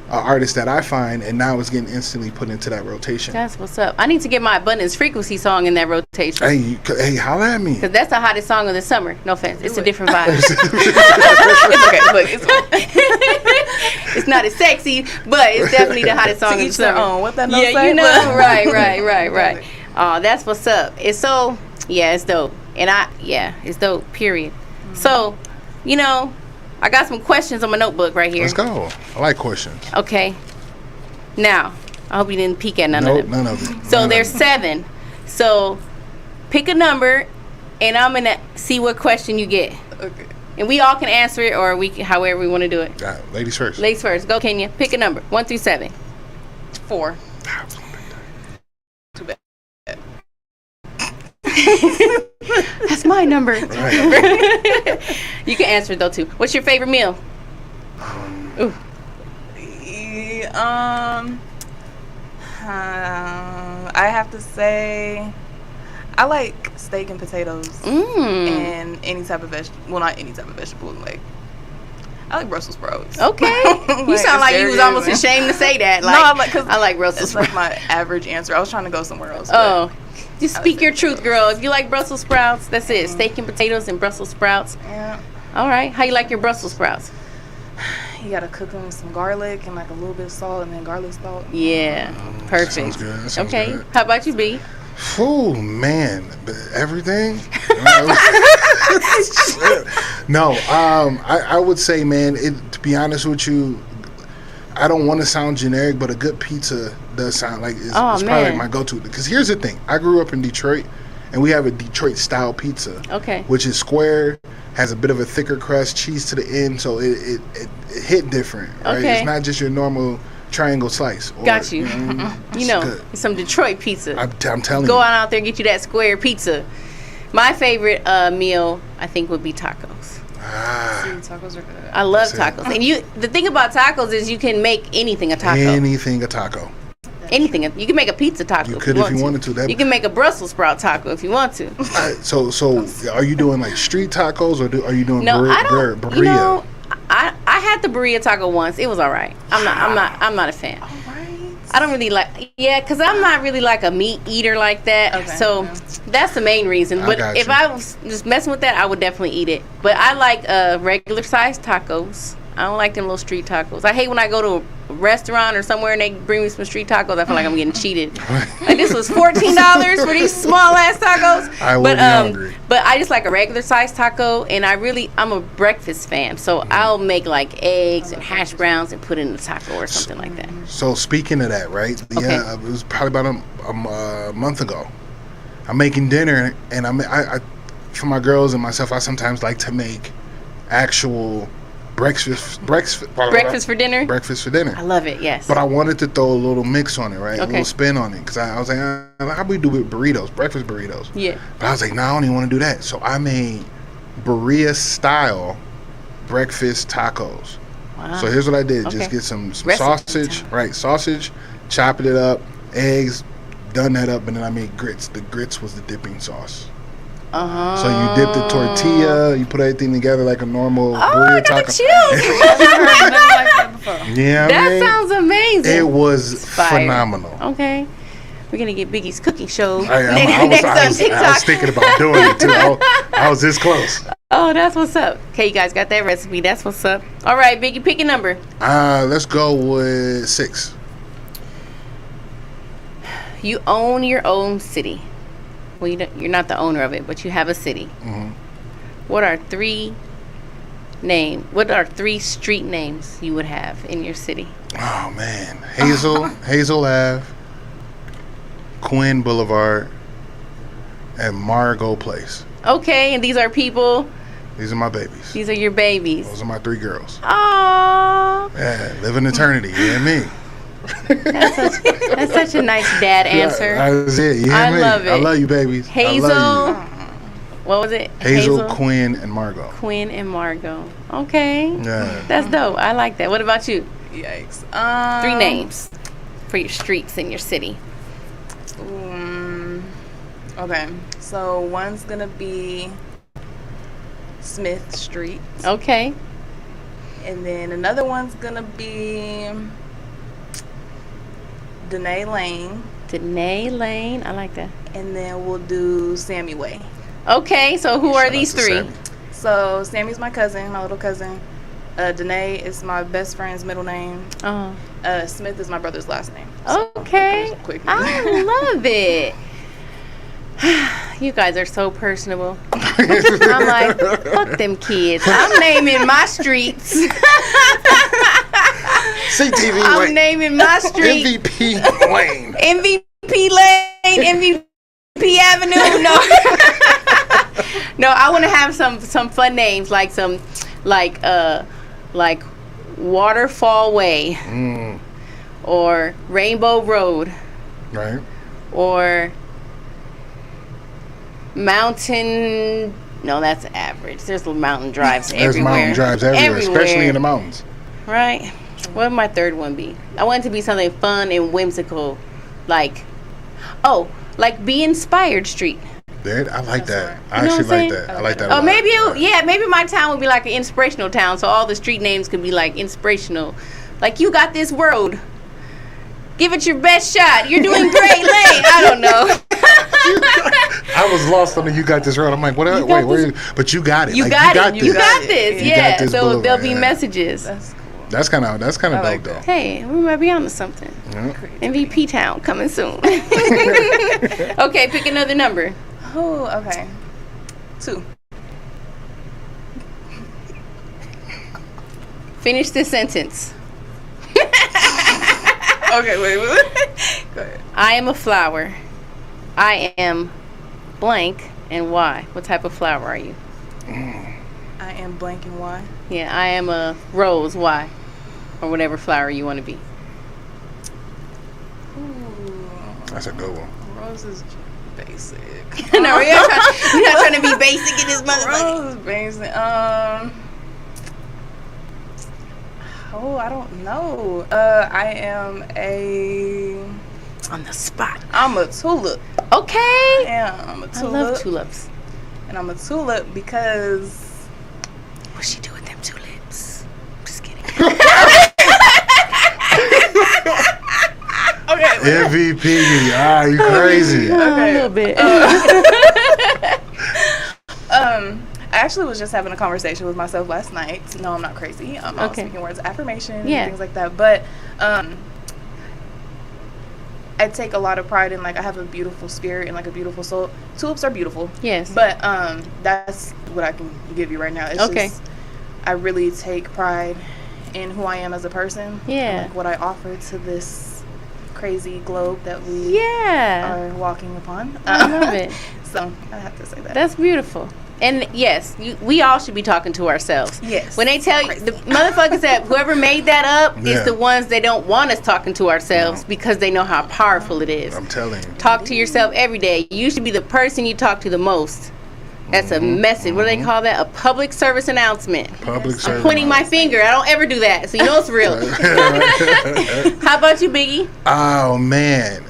D: an artist that I find, and now it's getting instantly put into that rotation.
B: That's what's up. I need to get my Abundance Frequency song in that rotation.
D: Hey, holla at me.
B: Because that's the hottest song of the summer. No offense. It's a different vibe.
G: It's okay. Look,
B: it's not as sexy, but it's definitely the hottest song of the summer.
G: Own. What that
B: note say? You know, right. Oh, that's what's up. It's so, it's dope. And it's dope, period. Mm-hmm. So, I got some questions on my notebook right here.
D: Let's go. I like questions.
B: Okay. Now, I hope you didn't peek at none of them.
D: None of them.
B: So there's 7. So pick a number, and I'm going to see what question you get.
G: Okay.
B: And we all can answer it, or however we want to do it.
D: Ladies first.
B: Ladies first. Go, Kenya. Pick a number. 1 through 7.
G: 4. Too bad.
B: That's my number.
D: Right.
B: You can answer it though too. What's your favorite meal? Ooh.
G: I have to say, I like steak and potatoes and any type of vegetable. Well, not any type of vegetable. Like I like Brussels sprouts.
B: Okay. You sound like you was almost ashamed to say that. Like, no, I like Brussels sprouts.
G: It's like my average answer. I was trying to go somewhere else.
B: Oh. Just speak your truth, girl. If you like Brussels sprouts, that's it. Steak and potatoes and Brussels sprouts.
G: Yeah.
B: All right. How you like your Brussels sprouts?
G: You gotta cook them with some garlic and like a little bit of salt and then garlic salt.
B: Yeah. Perfect.
D: Sounds good. Sounds
B: okay.
D: Good.
B: How about you, B?
D: Oh man, everything. No, I would say, man. To be honest with you, I don't want to sound generic, but a good pizza does sound like it's probably like my go-to. Because here's the thing: I grew up in Detroit, and we have a Detroit-style pizza.
B: Okay.
D: Which is square, has a bit of a thicker crust, cheese to the end, so it hit different. Right?
B: Okay.
D: It's not just your normal triangle slice.
B: Got you. You know, some Detroit pizza.
D: I'm telling you.
B: Go on out there and get you that square pizza. My favorite meal, I think, would be tacos.
G: Tacos are good.
B: I love tacos. And the thing about tacos is you can make anything a taco.
D: Anything a taco.
B: Anything. You can make a pizza taco.
D: You could if you wanted to.
B: You can make a Brussels sprout taco if you want to.
D: So are you doing like street tacos or are you doing birria?
B: You know, I had the burrito taco once. It was all right. I'm not a fan.
G: All right.
B: I don't really like, because I'm not really like a meat eater like that. Okay. So that's the main reason. But if I was just messing with that, I would definitely eat it. But I like regular sized tacos. I don't like them little street tacos. I hate when I go to a restaurant or somewhere and they bring me some street tacos. I feel like I'm getting cheated. Like this was $14 for these small ass tacos.
D: I will be hungry.
B: But I just like a regular sized taco, and I'm a breakfast fan. So I'll make like eggs and hash browns and put it in the taco or something like that.
D: So speaking of that, right? Okay. Yeah, it was probably about a month ago. I'm making dinner, and I for my girls and myself, I sometimes like to make actual breakfast for dinner. Breakfast for dinner.
B: I love it. Yes.
D: But I wanted to throw a little mix on it, right? A little spin on it, because I was like, how we do with burritos, breakfast burritos?
B: Yeah.
D: But I was like, no, I don't even want to do that. So I made Berea style breakfast tacos. Wow. So here's what I did: just get some sausage, right? Sausage, chopping it up, eggs, done that up, and then I made grits. The grits was the dipping sauce. So you dip the tortilla, you put everything together like a normal burrito taco. Yeah,
B: that sounds amazing.
D: It was phenomenal.
B: Okay, we're gonna get Biggie's cooking show
D: next on TikTok. I was thinking about doing it too. I was this close.
B: Oh, that's what's up. Okay, you guys got that recipe. That's what's up. All right, Biggie, pick a number.
D: Let's go with 6.
B: You own your own city. Well, you're not the owner of it, but you have a city.
D: Mm-hmm.
B: What are 3 street names you would have in your city?
D: Oh man, Hazel Ave, Quinn Boulevard, and Margot Place.
B: Okay, and these are people.
D: These are my babies.
B: These are your babies.
D: Those are my 3 girls.
B: Aww.
D: Yeah, live in eternity. You and me.
B: That's such a nice dad answer.
D: That's it. You
B: I love it.
D: I love you, babies.
B: Hazel.
D: I love you.
B: What was it?
D: Hazel, Quinn, and Margot.
B: Quinn and Margot. Okay.
D: Yeah.
B: That's dope. I like that. What about you?
G: Yikes.
B: 3 names for your streets in your city.
G: Okay. So one's gonna be Smith Street.
B: Okay.
G: And then another one's gonna be Danae Lane.
B: Danae Lane. I like that.
G: And then we'll do Sammy Way.
B: Okay, so who are these 3?
G: Sammy. So Sammy's my cousin, my little cousin. Danae is my best friend's middle name. Smith is my brother's last name.
B: So okay. I love it. You guys are so personable. I'm like, fuck them kids. I'm naming my streets.
D: CTV
B: I'm
D: Lane.
B: naming my street.
D: MVP Lane.
B: MVP Lane. MVP Avenue. No. No, I want to have some fun names like like Waterfall Way. Or Rainbow Road.
D: Right.
B: Or Mountain. No, that's average. There's mountain drives everywhere.
D: There's mountain drives everywhere, especially in the mountains.
B: Right. What would my third one be? I want it to be something fun and whimsical, like Be Inspired Street.
D: I like that.
B: You
D: I
B: know
D: actually
B: what I'm
D: like
B: saying?
D: that. I like that. a
B: Oh,
D: lot.
B: maybe maybe my town would be like an inspirational town, so all the street names could be like inspirational. Like, you got this road. Give it your best shot. You're doing great, Lane. I don't know.
D: I was lost on the "You got this road." I'm like, what? Wait, where? But you got it.
B: You
D: Like,
B: got it.
D: this.
B: You got this.
D: You
B: Yeah.
D: got this
B: So
D: boulevard,
B: there'll be
D: yeah.
B: messages.
D: That's kind of dope though.
B: Hey, we might be onto something.
D: Yeah.
B: MVP Town coming soon. Okay, pick another number.
G: Oh, okay. 2.
B: Finish this sentence.
G: Okay, wait. Go ahead.
B: I am a flower. I am blank and why? What type of flower are you?
G: I am blank and why?
B: Yeah, I am a rose. Why? Or whatever flower you want to be.
D: That's a good one.
G: Rose is basic.
B: No, we're not trying to be basic in this motherfucker.
G: Rose is basic. Oh, I don't know. I am
B: on the spot.
G: I'm a tulip.
B: Okay.
G: Yeah, I'm a tulip.
B: I love tulips.
G: And I'm a tulip because
B: what she do with them tulips? Just kidding.
G: Okay.
D: MVP. You crazy.
G: Okay.
B: A little bit.
G: I actually was just having a conversation with myself last night. No, I'm not crazy. I was speaking words of affirmation and things like that. But I take a lot of pride in, like, I have a beautiful spirit and, like, a beautiful soul. Tulips are beautiful.
B: Yes.
G: But that's what I can give you right now. It's just, I really take pride in who I am as a person.
B: Yeah.
G: And, like, what I offer to this crazy globe that we are walking upon.
B: I love it.
G: So I have to say that.
B: That's beautiful. And yes, we all should be talking to ourselves.
G: Yes.
B: When they tell you, the motherfuckers that whoever made that up
D: Yeah.
B: is the ones they don't want us talking to ourselves because they know how powerful it is.
D: I'm telling you.
B: Talk to yourself every day. You should be the person you talk to the most. That's a message. What do they call that? A public service announcement.
D: Public
B: I'm
D: service.
B: pointing my finger. I don't ever do that, so you know it's real. How about you, Biggie?
D: Oh man,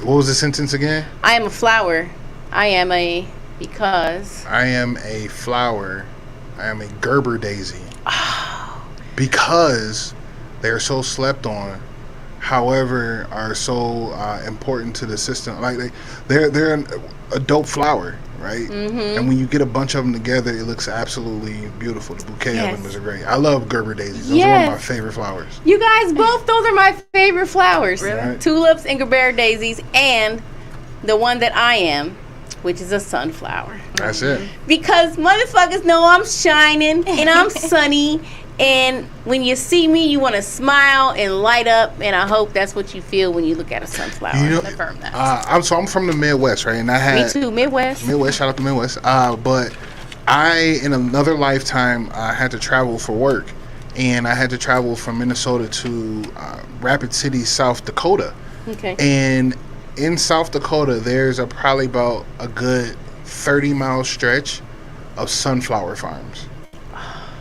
D: what was the sentence again?
B: I am a flower. I am a because.
D: I am a flower. I am a Gerber daisy. Because they are so slept on. However, are so important to the system. Like they're a dope flower, right?
B: Mm-hmm.
D: And when you get a bunch of them together, it looks absolutely beautiful. The bouquet of them is great. I love Gerber daisies. Those are one of my favorite flowers.
B: You guys both, those are my favorite flowers.
D: Really? Right.
B: Tulips and Gerber daisies, and the one that I am, which is a sunflower.
D: That's it.
B: Because motherfuckers know I'm shining and I'm sunny, and when you see me, you want to smile and light up, and I hope that's what you feel when you look at a sunflower.
D: You know,
B: Confirm that.
D: I'm from the Midwest, right? And I had
B: Me too, Midwest.
D: Shout out to Midwest. But I, in another lifetime, had to travel for work, and I had to travel from Minnesota to Rapid City, South Dakota.
B: Okay.
D: And in South Dakota, there's probably about a good 30-mile stretch of sunflower farms.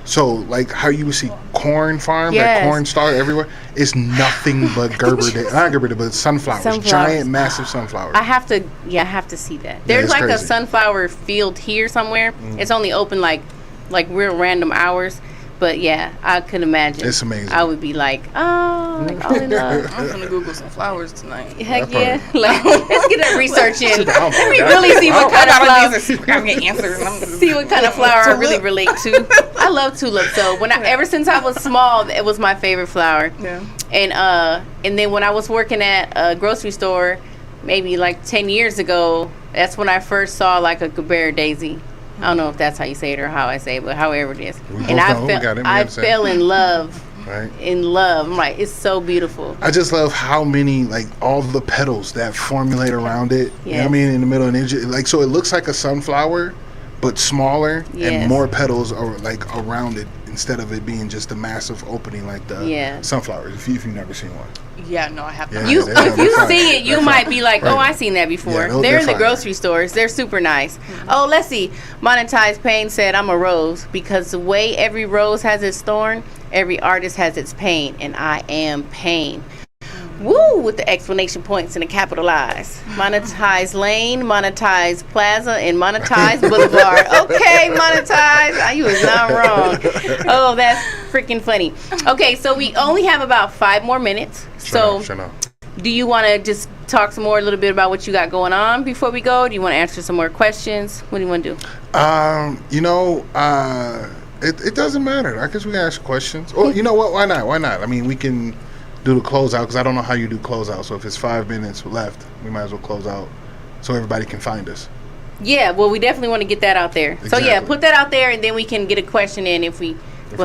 D: So, like how you would see corn farms, like corn star everywhere, it's nothing but not Gerber, but sunflowers. Giant, massive sunflowers.
B: I have to see that. There's like
D: crazy.
B: a sunflower field here somewhere. It's only open like real random hours. But yeah, I could imagine.
D: It's amazing.
B: I would be like, all in love.
G: I'm gonna Google some flowers tonight.
B: Heck yeah! Like, let's get that research in.
G: Let
B: me really see what kind of
G: flower.
B: See what kind of flower I really relate to. I love tulips. So ever since I was small, it was my favorite flower.
G: Yeah.
B: And then when I was working at a grocery store, maybe like 10 years ago, that's when I first saw like a Gerber daisy. I don't know if that's how you say it or how I say it, but however it is. And I fell in love.
D: Right.
B: In love. I'm like, it's so beautiful.
D: I just love how many, like, all the petals that formulate around it. You know what I mean? In the middle, and so it looks like a sunflower, but smaller and more petals are like around it instead of it being just a massive opening like the sunflowers. If you've never seen one.
G: Yeah, no, I have not.
B: If you see it, you might be like, oh, I've seen that before.
D: Yeah,
B: they're in the
D: fine.
B: grocery stores. They're super nice. Oh, let's see. Monetized Pain said, I'm a rose because the way every rose has its thorn, every artist has its pain, and I am pain. Woo, with the explanation points and the capital I's. Monetize Lane, Monetize Plaza, and Monetize Boulevard. Okay, Monetize. You was not wrong. Oh, that's freaking funny. Okay, so we only have about 5 more minutes. So, do you want to just talk some more, a little bit about what you got going on before we go? Do you want to answer some more questions? What do you want to do?
D: It doesn't matter. I guess we can ask questions. Or you know what? Why not? Why not? I mean, we can do the closeout because I don't know how you do closeout. So if it's 5 minutes left, we might as well close out so everybody can find us.
B: Yeah, well, we definitely want to get that out there.
D: Exactly.
B: So yeah, put that out there, and then we can get a question in if we'll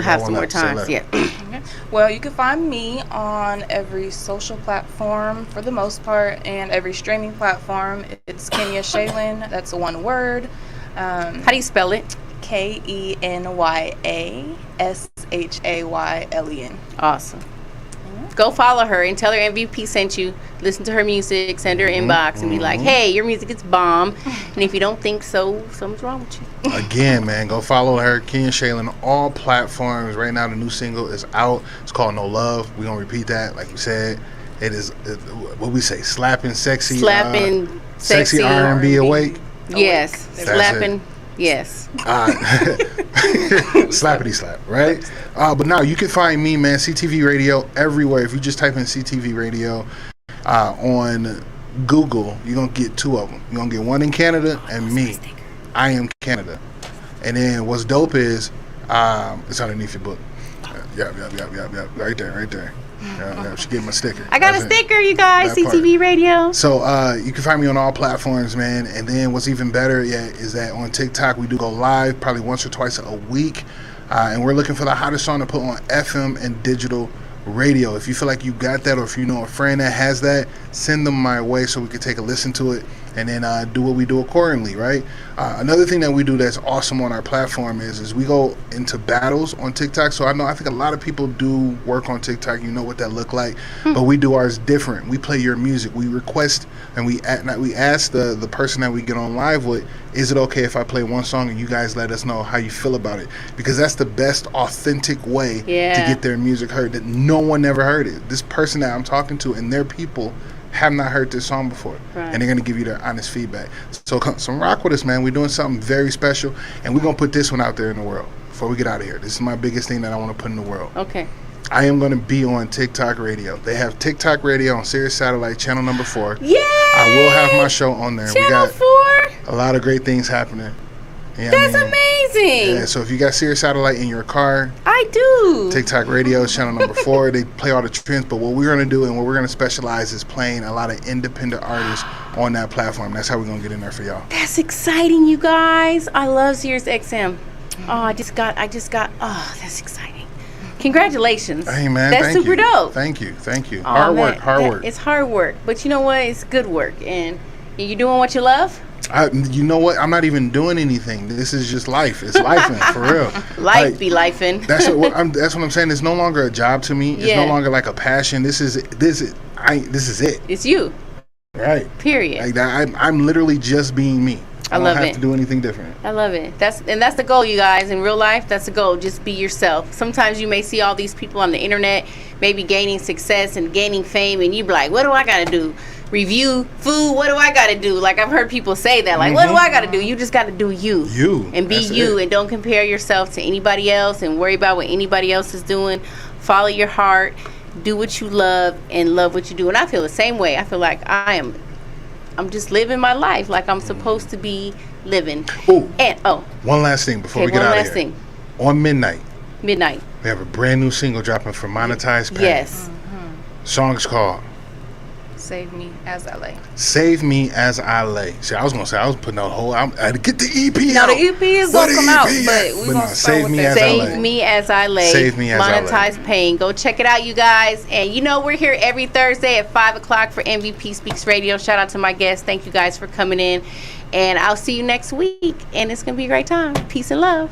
B: have some more time. Yeah.
G: Okay. Well, you can find me on every social platform for the most part, and every streaming platform. It's Kenya Shaylin. That's one word.
B: How do you spell it?
G: KenyaShaylen.
B: Awesome. Go follow her and tell her MVP sent you. Listen to her music, send her inbox, and be like, hey, your music is bomb. And if you don't think so, something's wrong with you.
D: Again, man, go follow her, Kenya Shaylin, on all platforms. Right now, the new single is out. It's called No Love. We're going to repeat that, like we said. It is, what we say, slapping, sexy. Sexy R&B awake.
B: Yes. Slapping. Yes.
D: Slappity slap, right? But now you can find me, man, CTV Radio everywhere. If you just type in CTV Radio on Google, you're going to get 2 of them. You're going to get one in Canada and me. I am Canada. And then what's dope is it's underneath your book. Yep. Right there. Yeah, she gave me a sticker.
B: I got a sticker, you guys. CTV Radio.
D: So you can find me on all platforms, man. And then what's even better yet is that on TikTok we do go live probably once or twice a week, and we're looking for the hottest song to put on FM and digital radio. If you feel like you got that, or if you know a friend that has that, send them my way so we can take a listen to it and then do what we do accordingly, right? Another thing that we do that's awesome on our platform is we go into battles on TikTok. So I think a lot of people do work on TikTok. You know what that look like, but we do ours different. We play your music. We request and we ask the person that we get on live with, is it okay if I play one song and you guys let us know how you feel about it? Because that's the best authentic way to get their music heard, that no one ever heard it. This person that I'm talking to and their people have not heard this song before, and they're going to give you their honest feedback. So rock with us, man. We're doing something very special, and we're going to put this one out there in the world before we get out of here. This is my biggest thing that I want to put in the world.
B: Okay.
D: I am going to be on TikTok Radio. They have TikTok Radio on Sirius Satellite, channel number 4.
B: Yeah.
D: I will have my show on there.
B: Channel 4.
D: A lot of great things happening.
B: That's amazing.
D: Yeah, so if you got Sirius Satellite in your car,
B: I do.
D: TikTok Radio is channel number 4. They play all the trends, but what we're going to do and what we're going to specialize is playing a lot of independent artists on that platform. That's how we're going to get in there for y'all.
B: That's exciting, you guys. I love Sirius XM. Oh, I just got. Oh, that's exciting. Congratulations.
D: Hey, man.
B: That's super dope.
D: Thank you.
B: Oh,
D: hard work.
B: It's hard work, but you know what? It's good work, and you're doing what you love.
D: You know what? I'm not even doing anything. This is just life. It's lifing, for real.
B: Life be lifing.
D: That's what I'm saying. It's no longer a job to me. It's no longer like a passion. This is it.
B: It's you.
D: Right.
B: Period.
D: Like I'm literally just being me. I don't have to do anything different.
B: I love it. That's the goal, you guys. In real life, that's the goal. Just be yourself. Sometimes you may see all these people on the internet, maybe gaining success and gaining fame, and you be like, what do I got to do? Review food? What do I got to do? Like, I've heard people say that. Like, what do I got to do? You just got to do you. And be you. And don't compare yourself to anybody else and worry about what anybody else is doing. Follow your heart. Do what you love and love what you do. And I feel the same way. I feel like I'm just living my life like I'm supposed to be living.
D: One last thing before we get out of here.
B: Thing.
D: On midnight,
B: we
D: have a brand new single dropping from Monetize Pain.
B: Yes.
D: Song's called
G: Save Me As I Lay.
D: Save Me As I Lay. See, I was going to say, I was putting out a whole, I had to get the EP
G: out.
D: No,
G: the EP is going to come out, but we're going to
D: Save Me As I Lay.
B: Save Me As I Lay.
D: Save Me As I Lay.
B: Monetize Pain. Go check it out, you guys. And you know, we're here every Thursday at 5 o'clock for MVP Speaks Radio. Shout out to my guests. Thank you guys for coming in. And I'll see you next week. And it's going to be a great time. Peace and love.